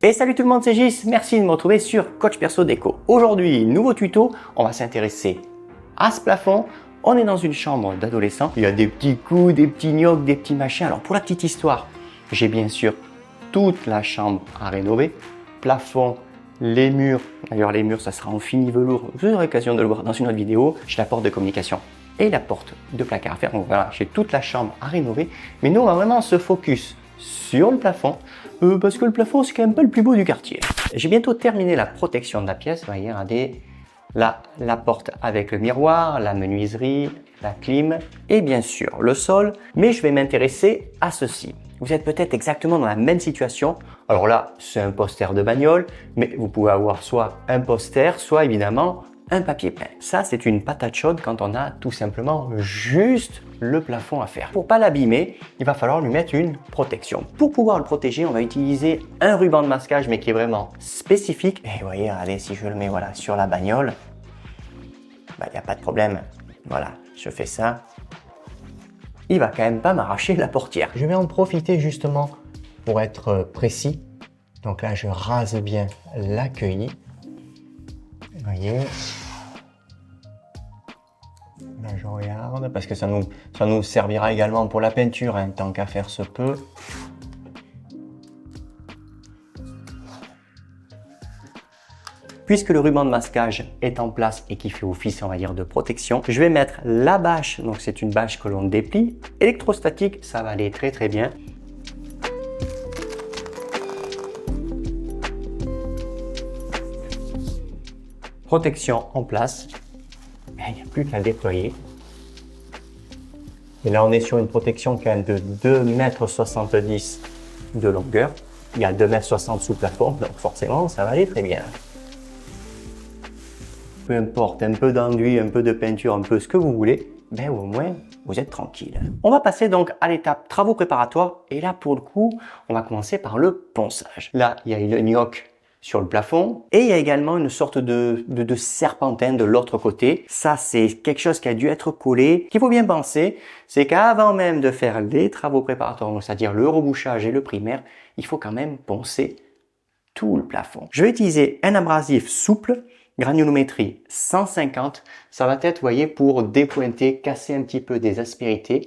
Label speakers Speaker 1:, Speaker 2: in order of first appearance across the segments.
Speaker 1: Et salut tout le monde, c'est Gis, merci de me retrouver sur Coach Perso Déco. Aujourd'hui, nouveau tuto, on va s'intéresser à ce plafond. On est dans une chambre d'adolescent, il y a des petits coups, des petits gnocs, des petits machins. Alors pour la petite histoire, j'ai bien sûr toute la chambre à rénover. Plafond, les murs, d'ailleurs les murs ça sera en fini velours, vous aurez l'occasion de le voir dans une autre vidéo. J'ai la porte de communication et la porte de placard à faire, donc voilà, j'ai toute la chambre à rénover. Mais nous on va vraiment se focus sur le plafond, parce que le plafond c'est quand même pas le plus beau du quartier. J'ai bientôt terminé la protection de la pièce, vous voyez, regardez, là la porte avec le miroir, la menuiserie, la clim et bien sûr le sol. Mais je vais m'intéresser à ceci. Vous êtes peut-être exactement dans la même situation. Alors là, c'est un poster de bagnole, mais vous pouvez avoir soit un poster, soit évidemment un papier peint. Ça, c'est une patate chaude quand on a tout simplement juste le plafond à faire. Pour pas l'abîmer, il va falloir lui mettre une protection. Pour pouvoir le protéger, on va utiliser un ruban de masquage, mais qui est vraiment spécifique. Et vous voyez, regardez, si je le mets voilà, sur la bagnole, il n'y a pas de problème. Voilà, je fais ça. Il va quand même pas m'arracher la portière. Je vais en profiter justement pour être précis. Donc là, je rase bien l'accueilli. Vous voyez. Là, je regarde parce que ça nous servira également pour la peinture, hein, tant qu'à faire se peut. Puisque le ruban de masquage est en place et qui fait office, on va dire, de protection, je vais mettre la bâche. Donc c'est une bâche que l'on déplie. Électrostatique, ça va aller très très bien. Protection en place. Il n'y a plus qu'à déployer. Et là, on est sur une protection quand même de 2,70 m de longueur. Il y a 2,60 m sous plafond, donc forcément, ça va aller très bien. Peu importe, un peu d'enduit, un peu de peinture, un peu ce que vous voulez, mais au moins, vous êtes tranquille. On va passer donc à l'étape travaux préparatoires. Et là, pour le coup, on va commencer par le ponçage. Là, il y a le gnoc sur le plafond et il y a également une sorte de serpentin de l'autre côté. Ça, c'est quelque chose qui a dû être collé. Ce qu'il faut bien penser, c'est qu'avant même de faire les travaux préparatoires, c'est-à-dire le rebouchage et le primaire, il faut quand même poncer tout le plafond. Je vais utiliser un abrasif souple, granulométrie 150. Ça va être, vous voyez, pour dépointer, casser un petit peu des aspérités.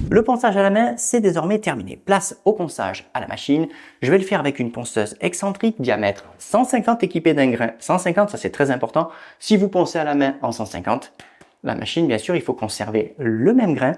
Speaker 1: Le ponçage à la main, c'est désormais terminé. Place au ponçage à la machine. Je vais le faire avec une ponceuse excentrique, diamètre 150 équipée d'un grain. 150, ça c'est très important. Si vous poncez à la main en 150, la machine, bien sûr, il faut conserver le même grain.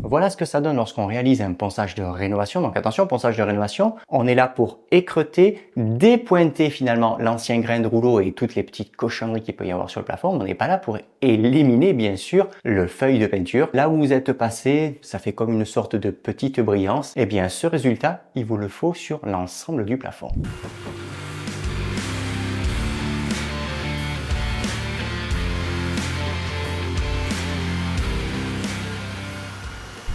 Speaker 1: Voilà ce que ça donne lorsqu'on réalise un ponçage de rénovation. Donc attention, ponçage de rénovation, on est là pour écreuter, dépointer finalement l'ancien grain de rouleau et toutes les petites cochonneries qu'il peut y avoir sur le plafond. On n'est pas là pour éliminer bien sûr le feuille de peinture. Là où vous êtes passé, ça fait comme une sorte de petite brillance. Et bien ce résultat, il vous le faut sur l'ensemble du plafond.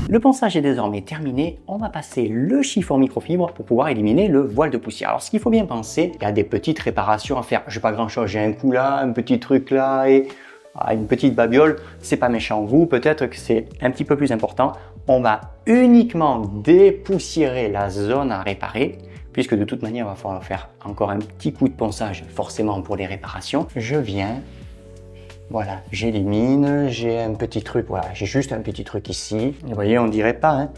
Speaker 1: Le ponçage est désormais terminé, on va passer le chiffon microfibre pour pouvoir éliminer le voile de poussière. Alors ce qu'il faut bien penser, il y a des petites réparations à faire. J'ai pas grand chose, j'ai un coup là, un petit truc là et une petite babiole. C'est pas méchant, vous peut-être que c'est un petit peu plus important. On va uniquement dépoussiérer la zone à réparer, puisque de toute manière il va falloir faire encore un petit coup de ponçage forcément pour les réparations. Je viens. Voilà, j'élimine, j'ai un petit truc, voilà, j'ai juste un petit truc ici. Vous voyez, on dirait pas, hein,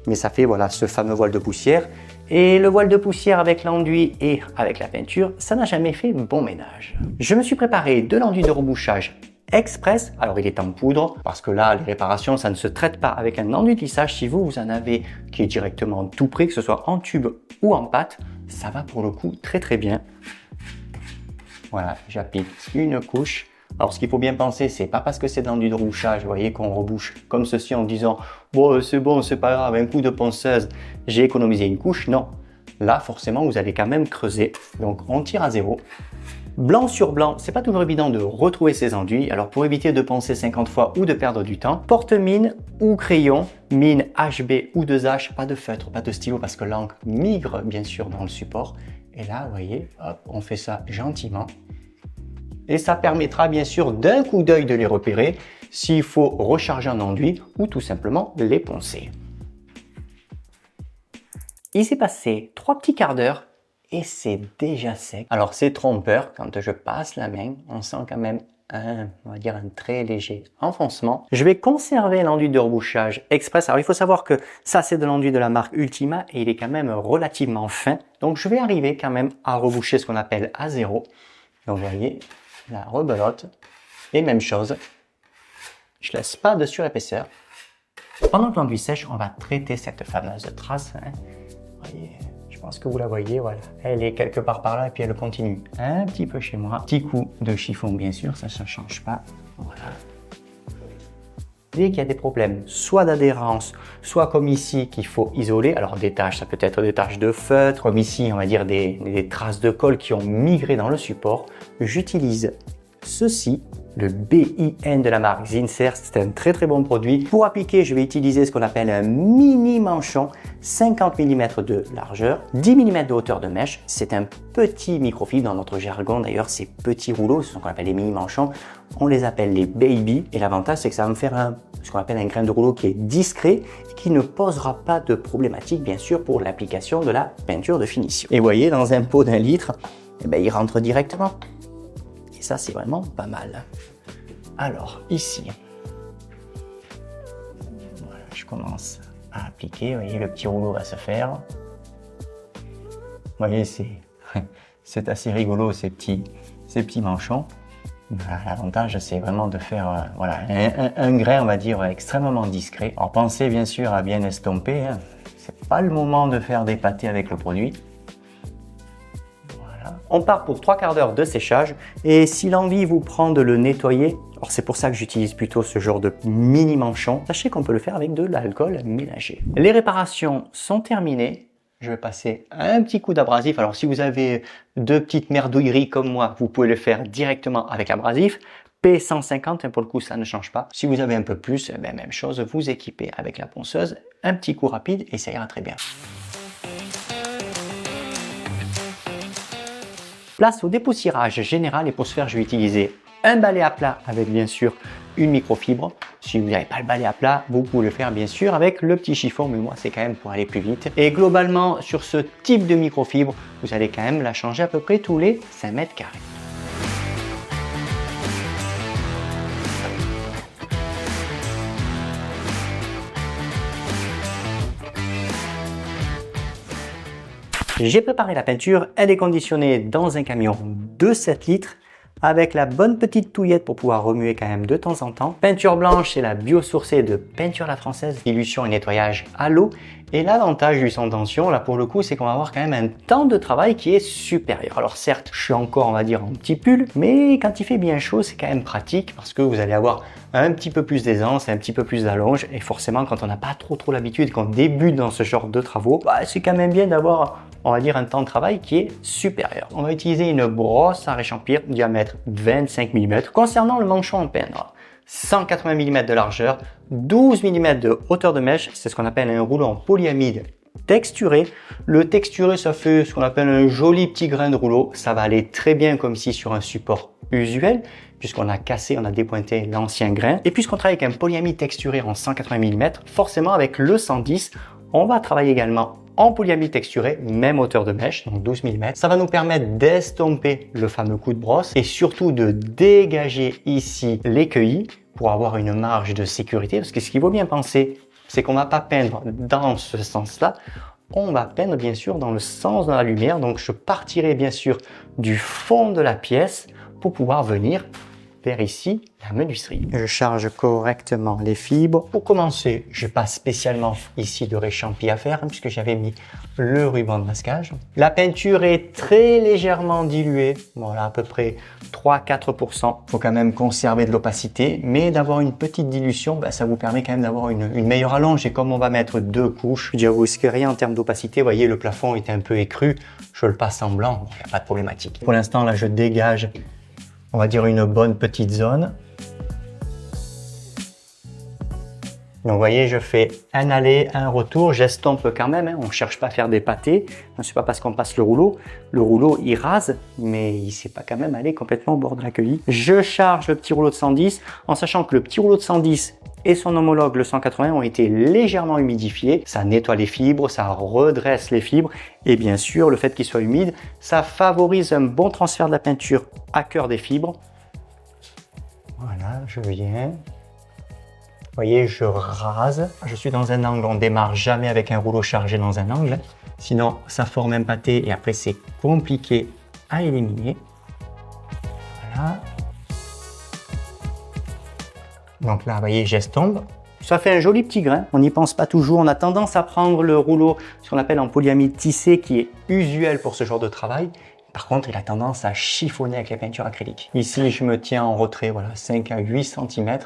Speaker 1: mais ça fait voilà ce fameux voile de poussière. Et le voile de poussière avec l'enduit et avec la peinture, ça n'a jamais fait bon ménage. Je me suis préparé de l'enduit de rebouchage express. Alors il est en poudre parce que là, les réparations, ça ne se traite pas avec un enduit de lissage. Si vous en avez qui est directement tout prêt, que ce soit en tube ou en pâte, ça va pour le coup très très bien. Voilà, j'applique une couche. Alors, ce qu'il faut bien penser, c'est pas parce que c'est dans du rebouchage, vous voyez, qu'on rebouche comme ceci en disant « Bon, c'est pas grave, un coup de ponceuse, j'ai économisé une couche. » Non, Là, forcément, vous allez quand même creuser. Donc, on tire à 0. Blanc sur blanc, c'est pas toujours évident de retrouver ces enduits. Alors, pour éviter de penser 50 fois ou de perdre du temps, porte-mine ou crayon, mine HB ou 2H, pas de feutre, pas de stylo parce que l'encre migre bien sûr dans le support. Et là, vous voyez, hop, on fait ça gentiment. Et ça permettra bien sûr d'un coup d'œil de les repérer s'il faut recharger un enduit ou tout simplement les poncer. Il s'est passé 3 petits quarts d'heure et c'est déjà sec. Alors c'est trompeur, quand je passe la main, on sent quand même on va dire un très léger enfoncement. Je vais conserver l'enduit de rebouchage express. Alors il faut savoir que ça c'est de l'enduit de la marque Ultima et il est quand même relativement fin. Donc je vais arriver quand même à reboucher ce qu'on appelle à 0. Donc vous voyez, la rebelote. Et même chose, je laisse pas de surépaisseur. Pendant que l'enduit sèche, on va traiter cette fameuse trace. Vous voyez, je pense que vous la voyez, voilà. Elle est quelque part par là et puis elle continue un petit peu chez moi. Petit coup de chiffon bien sûr, ça ne change pas. Voilà. Dès qu'il y a des problèmes, soit d'adhérence, soit comme ici qu'il faut isoler. Alors des taches, ça peut être des taches de feutre, comme ici on va dire des traces de colle qui ont migré dans le support. J'utilise ceci, le BIN de la marque Zinsser, c'est un très bon produit. Pour appliquer, je vais utiliser ce qu'on appelle un mini manchon, 50 mm de largeur, 10 mm de hauteur de mèche. C'est un petit microfibre dans notre jargon d'ailleurs, ces petits rouleaux, ce qu'on appelle les mini manchons, on les appelle les baby. Et l'avantage c'est que ça va me faire ce qu'on appelle un grain de rouleau qui est discret et qui ne posera pas de problématique bien sûr pour l'application de la peinture de finition. Et vous voyez, dans un pot d'1 litre, eh ben, il rentre directement. Et ça, c'est vraiment pas mal. Alors, ici, voilà, je commence à appliquer. Vous voyez, le petit rouleau va se faire. Vous voyez, c'est assez rigolo, ces petits manchons. Voilà, l'avantage, c'est vraiment de faire voilà, un grain, on va dire, extrêmement discret. Alors, pensez bien sûr à bien estomper. Hein. C'est pas le moment de faire des pâtés avec le produit. On part pour 3 quarts d'heure de séchage et si l'envie vous prend de le nettoyer, alors c'est pour ça que j'utilise plutôt ce genre de mini manchon, sachez qu'on peut le faire avec de l'alcool mélangé. Les réparations sont terminées. Je vais passer un petit coup d'abrasif. Alors si vous avez de petites merdouilleries comme moi, vous pouvez le faire directement avec abrasif. P150, pour le coup ça ne change pas. Si vous avez un peu plus, ben, même chose, vous équipez avec la ponceuse. Un petit coup rapide et ça ira très bien. Place au dépoussiérage général et pour ce faire, je vais utiliser un balai à plat avec bien sûr une microfibre. Si vous n'avez pas le balai à plat, vous pouvez le faire bien sûr avec le petit chiffon, mais moi c'est quand même pour aller plus vite. Et globalement, sur ce type de microfibre, vous allez quand même la changer à peu près tous les 5 mètres carrés. J'ai préparé la peinture, elle est conditionnée dans un camion de 7 litres avec la bonne petite touillette pour pouvoir remuer quand même de temps en temps. Peinture blanche, c'est la biosourcée de Peinture La Française, dilution et nettoyage à l'eau. Et l'avantage du sans tension, là pour le coup, c'est qu'on va avoir quand même un temps de travail qui est supérieur. Alors certes, je suis encore, on va dire, en petit pull, mais quand il fait bien chaud, c'est quand même pratique parce que vous allez avoir un petit peu plus d'aisance, un petit peu plus d'allonge. Et forcément, quand on n'a pas trop l'habitude, qu'on débute dans ce genre de travaux, bah, c'est quand même bien d'avoir, on va dire, un temps de travail qui est supérieur. On va utiliser une brosse à réchampir, diamètre 25 mm. Concernant le manchon en peindre, 180 mm de largeur, 12 mm de hauteur de mèche, c'est ce qu'on appelle un rouleau en polyamide texturé. Le texturé, ça fait ce qu'on appelle un joli petit grain de rouleau. Ça va aller très bien comme si sur un support usuel, puisqu'on a cassé, on a dépointé l'ancien grain. Et puisqu'on travaille avec un polyamide texturé en 180 mm, forcément avec le 110, on va travailler également en polyamide texturé, même hauteur de mèche, donc 12 mm. Ça va nous permettre d'estomper le fameux coup de brosse et surtout de dégager ici l'écueil pour avoir une marge de sécurité. Parce que ce qu'il faut bien penser, c'est qu'on ne va pas peindre dans ce sens-là, on va peindre bien sûr dans le sens de la lumière. Donc je partirai bien sûr du fond de la pièce pour pouvoir venir vers ici la menuiserie. Je charge correctement les fibres. Pour commencer, je n'ai pas spécialement ici de réchampi à faire puisque j'avais mis le ruban de masquage. La peinture est très légèrement diluée, voilà, à peu près 3-4%. Il faut quand même conserver de l'opacité, mais d'avoir une petite dilution, ben, ça vous permet quand même d'avoir une meilleure allonge. Et comme on va mettre 2 couches, je ne risque rien en termes d'opacité. Vous voyez, le plafond est un peu écru. Je le passe en blanc, il n'y a pas de problématique. Pour l'instant, là, je dégage, on va dire, une bonne petite zone. Donc, vous voyez, je fais un aller, un retour, j'estompe quand même, hein. On ne cherche pas à faire des pâtés. Ce n'est pas parce qu'on passe le rouleau, il rase, mais il ne sait pas quand même aller complètement au bord de l'accueilli. Je charge le petit rouleau de 110, en sachant que le petit rouleau de 110 et son homologue, le 180, ont été légèrement humidifiés. Ça nettoie les fibres, ça redresse les fibres. Et bien sûr, le fait qu'il soit humide, ça favorise un bon transfert de la peinture à cœur des fibres. Voilà, je viens. Vous voyez, je rase. Je suis dans un angle, on démarre jamais avec un rouleau chargé dans un angle. Sinon, ça forme un pâté et après, c'est compliqué à éliminer. Voilà. Donc là, vous voyez, j'estompe. Ça fait un joli petit grain. On n'y pense pas toujours. On a tendance à prendre le rouleau, ce qu'on appelle en polyamide tissé, qui est usuel pour ce genre de travail. Par contre, il a tendance à chiffonner avec les peintures acryliques. Ici, je me tiens en retrait, voilà, 5 à 8 cm.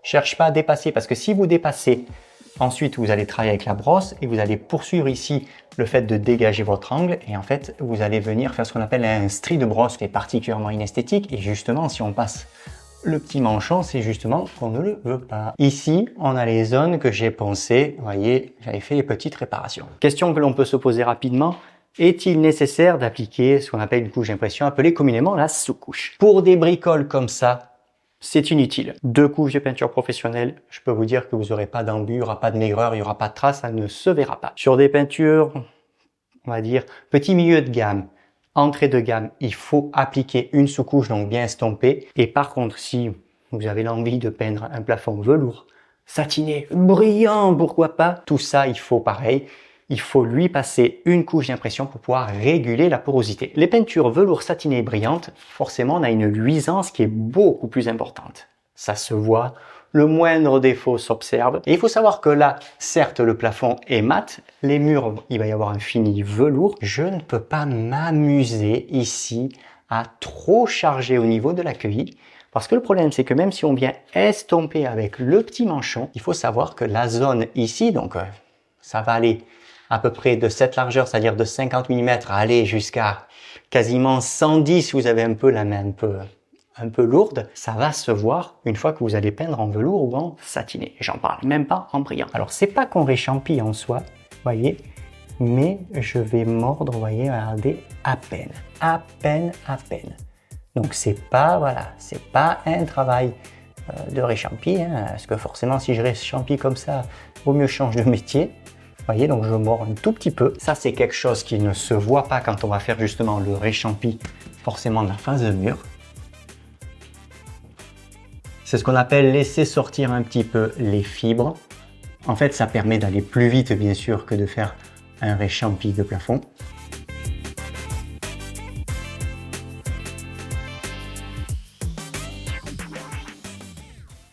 Speaker 1: Cherche pas à dépasser parce que si vous dépassez, ensuite vous allez travailler avec la brosse et vous allez poursuivre ici le fait de dégager votre angle et en fait vous allez venir faire ce qu'on appelle un stri de brosse qui est particulièrement inesthétique et justement si on passe le petit manchon, c'est justement qu'on ne le veut pas. Ici, on a les zones que j'ai poncées, vous voyez, j'avais fait les petites réparations. Question que l'on peut se poser rapidement. Est-il nécessaire d'appliquer ce qu'on appelle une couche d'impression, appelée communément la sous-couche? Pour des bricoles comme ça, c'est inutile. 2 couches de peinture professionnelle, je peux vous dire que vous n'aurez pas d'embu, il n'y aura pas de maigreur, il n'y aura pas de traces, ça ne se verra pas. Sur des peintures, on va dire, petit milieu de gamme, entrée de gamme, il faut appliquer une sous-couche, donc bien estompée. Et par contre, si vous avez l'envie de peindre un plafond velours, satiné, brillant, pourquoi pas, tout ça, il faut pareil. Il faut lui passer une couche d'impression pour pouvoir réguler la porosité. Les peintures velours satinées et brillantes, forcément, on a une luisance qui est beaucoup plus importante. Ça se voit, le moindre défaut s'observe. Et il faut savoir que là, certes, le plafond est mat, les murs, il va y avoir un fini velours. Je ne peux pas m'amuser ici à trop charger au niveau de l'accueilli. Parce que le problème, c'est que même si on vient estomper avec le petit manchon, il faut savoir que la zone ici, donc ça va aller à peu près de cette largeur, c'est-à-dire de 50 mm à aller jusqu'à quasiment 110 si vous avez un peu la main un peu lourde, ça va se voir une fois que vous allez peindre en velours ou en satiné. J'en parle même pas en brillant. Alors c'est pas qu'on réchampille en soi, voyez, mais je vais mordre, vous voyez, regardez, à peine. Donc c'est pas, voilà, c'est pas un travail de réchampi, hein, parce que forcément si je réchampille comme ça, vaut mieux changer de métier. Voyez, donc je mords un tout petit peu. Ça, c'est quelque chose qui ne se voit pas quand on va faire justement le réchampi, forcément de la face de mur. C'est ce qu'on appelle laisser sortir un petit peu les fibres. En fait, ça permet d'aller plus vite, bien sûr, que de faire un réchampi de plafond.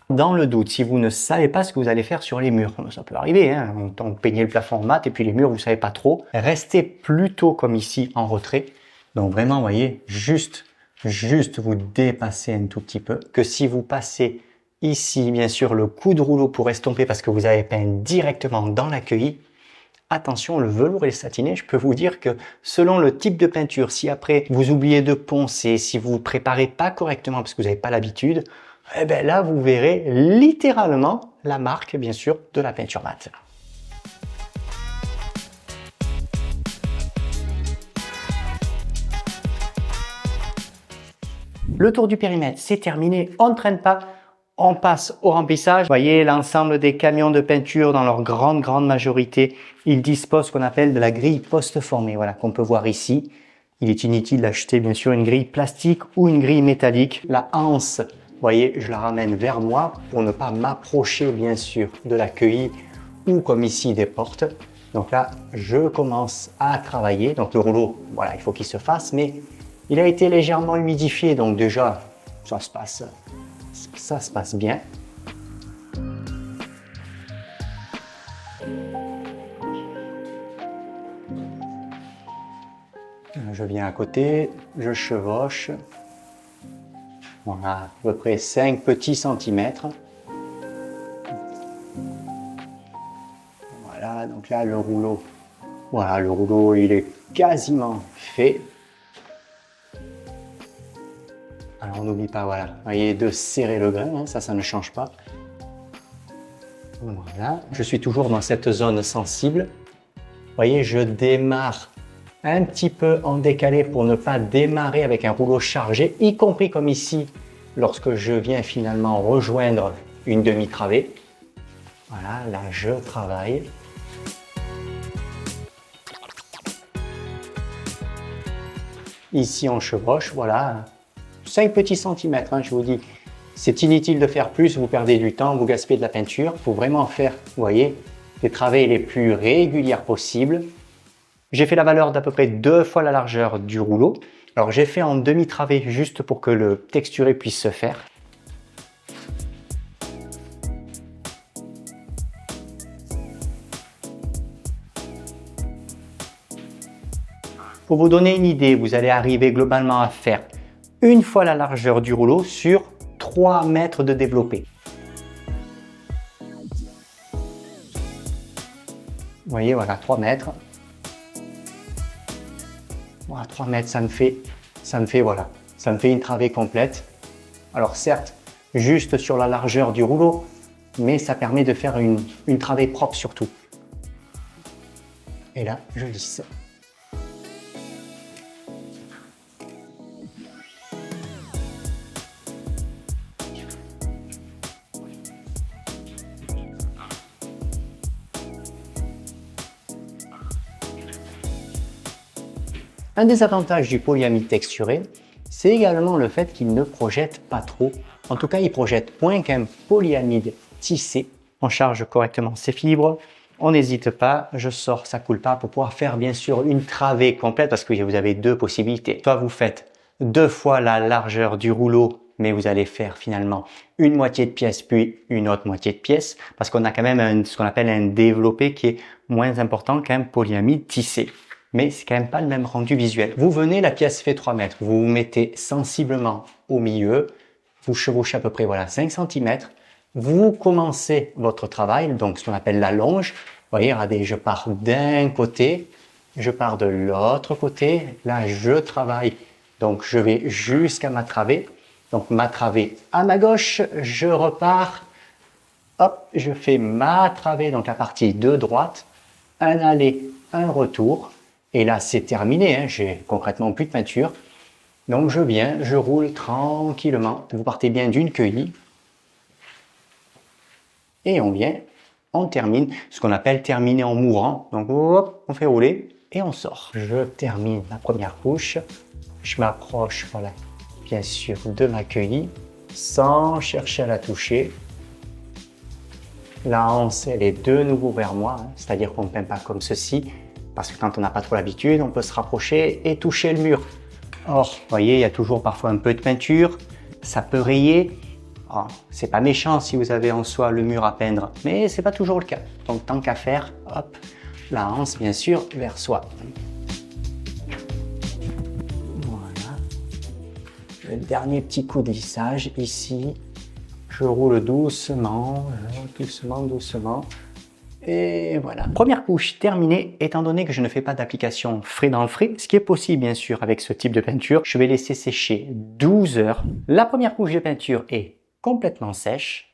Speaker 1: Dans le doute, si vous ne savez pas ce que vous allez faire sur les murs, ça peut arriver, hein, on peignait le plafond en mat et puis les murs, vous ne savez pas trop, restez plutôt comme ici en retrait. Donc vraiment, vous voyez, juste vous dépassez un tout petit peu. Que si vous passez ici, bien sûr, le coup de rouleau pour estomper parce que vous avez peint directement dans l'accueilli, attention, le velours et le satiné, je peux vous dire que selon le type de peinture, si après vous oubliez de poncer, si vous ne préparez pas correctement parce que vous n'avez pas l'habitude, eh bien là, vous verrez littéralement la marque, bien sûr, de la peinture mate. Le tour du périmètre, c'est terminé. On ne traîne pas, on passe au remplissage. Vous voyez, l'ensemble des camions de peinture, dans leur grande majorité, ils disposent ce qu'on appelle de la grille post-formée, voilà, qu'on peut voir ici. Il est inutile d'acheter, bien sûr, une grille plastique ou une grille métallique. La anse, vous voyez, je la ramène vers moi pour ne pas m'approcher, bien sûr, de l'accueilli ou comme ici des portes. Donc là, je commence à travailler. Donc le rouleau, voilà, il faut qu'il se fasse, mais il a été légèrement humidifié. Donc déjà, ça se passe ça se passe bien. Je viens à côté, je chevauche. Voilà, à peu près 5 petits centimètres. Voilà, donc là le rouleau. Voilà, le rouleau il est quasiment fait. Alors on n'oublie pas, voilà, vous voyez, de serrer le grain, hein, ça ne change pas. Voilà, je suis toujours dans cette zone sensible. Vous voyez, je démarre un petit peu en décalé pour ne pas démarrer avec un rouleau chargé, y compris comme ici, lorsque je viens finalement rejoindre une demi-travée. Voilà, là je travaille. Ici on chevauche, voilà, 5 petits centimètres, hein, je vous dis. C'est inutile de faire plus, vous perdez du temps, vous gaspillez de la peinture. Il faut vraiment faire, vous voyez, les travées les plus régulières possibles. J'ai fait la valeur d'à peu près 2 fois la largeur du rouleau. Alors j'ai fait en demi-travée juste pour que le texturé puisse se faire. Pour vous donner une idée, vous allez arriver globalement à faire 1 fois la largeur du rouleau sur 3 mètres de développé. Vous voyez, voilà, 3 mètres. Voilà, 3 mètres, ça me fait une travée complète. Alors certes, juste sur la largeur du rouleau, mais ça permet de faire une travée propre surtout. Et là, je lisse. Un des avantages du polyamide texturé, c'est également le fait qu'il ne projette pas trop. En tout cas, il projette moins qu'un polyamide tissé. On charge correctement ses fibres. On n'hésite pas, je sors, ça coule pas, pour pouvoir faire bien sûr une travée complète, parce que vous avez 2 possibilités. Soit vous faites 2 fois la largeur du rouleau, mais vous allez faire finalement une moitié de pièce puis une autre moitié de pièce, parce qu'on a quand même ce qu'on appelle un développé qui est moins important qu'un polyamide tissé. Mais c'est quand même pas le même rendu visuel. Vous venez, la pièce fait 3 mètres, vous vous mettez sensiblement au milieu, vous chevauchez à peu près voilà 5 cm, vous commencez votre travail, donc ce qu'on appelle la longe. Vous voyez, regardez, je pars d'un côté, je pars de l'autre côté, là je travaille, donc je vais jusqu'à ma travée. Donc ma travée à ma gauche, je repars, hop, je fais ma travée, donc la partie de droite, un aller, un retour. Et là, c'est terminé, hein, j'ai concrètement plus de peinture. Donc je viens, je roule tranquillement. Vous partez bien d'une cueillie. Et on vient, on termine, ce qu'on appelle terminer en mourant. Donc hop, on fait rouler et on sort. Je termine la première couche. Je m'approche, voilà, bien sûr, de ma cueillie, sans chercher à la toucher. La anse, elle est de nouveau vers moi, hein, c'est-à-dire qu'on ne peint pas comme ceci. Parce que quand on n'a pas trop l'habitude, on peut se rapprocher et toucher le mur. Or, vous voyez, il y a toujours parfois un peu de peinture, ça peut rayer. Oh, c'est pas méchant si vous avez en soi le mur à peindre, mais c'est pas toujours le cas. Donc tant qu'à faire, hop, la anse bien sûr vers soi. Voilà. Le dernier petit coup de lissage ici. Je roule doucement, doucement, doucement. Et voilà. Première couche terminée, étant donné que je ne fais pas d'application frais dans le frais, ce qui est possible bien sûr avec ce type de peinture, je vais laisser sécher 12 heures. La première couche de peinture est complètement sèche.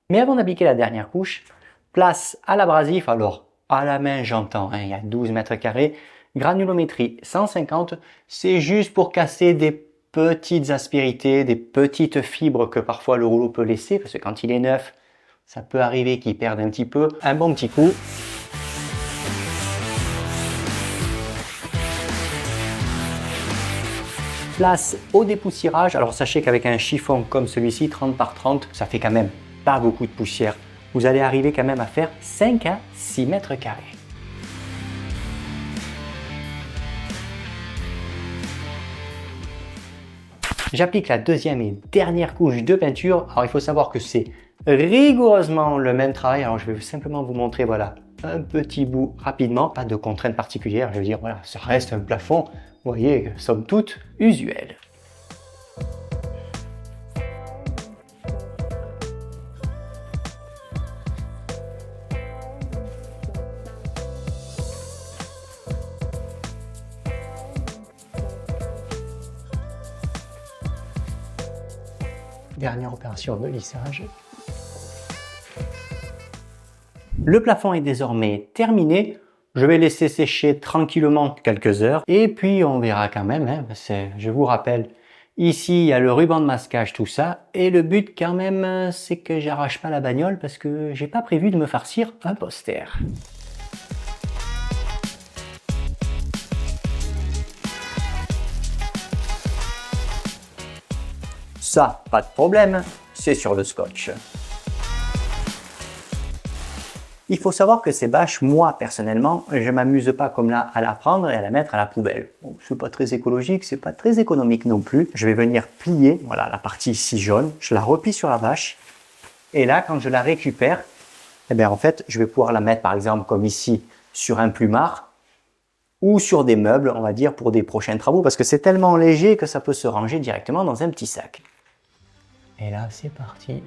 Speaker 1: Mais avant d'appliquer la dernière couche, place à l'abrasif, alors à la main j'entends, hein, il y a 12 mètres carrés, granulométrie 150, c'est juste pour casser des petites aspérités, des petites fibres que parfois le rouleau peut laisser, parce que quand il est neuf, ça peut arriver qu'il perde un petit peu. Un bon petit coup. Place au dépoussiérage. Alors sachez qu'avec un chiffon comme celui-ci, 30 par 30, ça fait quand même pas beaucoup de poussière. Vous allez arriver quand même à faire 5 à 6 mètres carrés. J'applique la deuxième et dernière couche de peinture. Alors il faut savoir que c'est rigoureusement le même travail. Alors je vais simplement vous montrer, voilà, un petit bout rapidement, pas de contraintes particulières. Je veux dire, voilà, ça reste un plafond, vous voyez, somme toute usuel. Dernière opération de lissage. Le plafond est désormais terminé. Je vais laisser sécher tranquillement quelques heures et puis on verra quand même. Hein, je vous rappelle, ici il y a le ruban de masquage, tout ça. Et le but quand même, c'est que j'arrache pas la bagnole parce que j'ai pas prévu de me farcir un poster. Ça, pas de problème, c'est sur le scotch. Il faut savoir que ces bâches, moi personnellement, je m'amuse pas comme là à la prendre et à la mettre à la poubelle. Bon, c'est pas très écologique, c'est pas très économique non plus. Je vais venir plier, voilà la partie ici jaune, je la replie sur la bâche. Et là, quand je la récupère, eh bien en fait, je vais pouvoir la mettre par exemple comme ici sur un plumard ou sur des meubles, on va dire, pour des prochains travaux, parce que c'est tellement léger que ça peut se ranger directement dans un petit sac. Et là, c'est parti.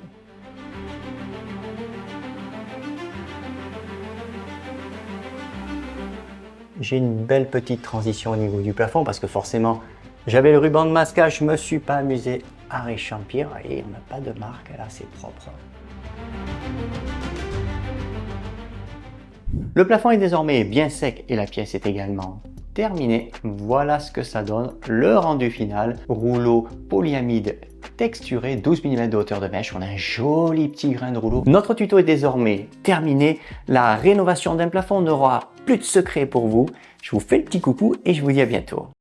Speaker 1: J'ai une belle petite transition au niveau du plafond parce que forcément, j'avais le ruban de masquage, je ne me suis pas amusé à réchampir et on n'a pas de marque, là c'est propre. Le plafond est désormais bien sec et la pièce est également terminée. Voilà ce que ça donne, le rendu final. Rouleau polyamide texturé, 12 mm de hauteur de mèche, on a un joli petit grain de rouleau. Notre tuto est désormais terminé. La rénovation d'un plafond n'aura plus de secret pour vous. Je vous fais le petit coucou et je vous dis à bientôt.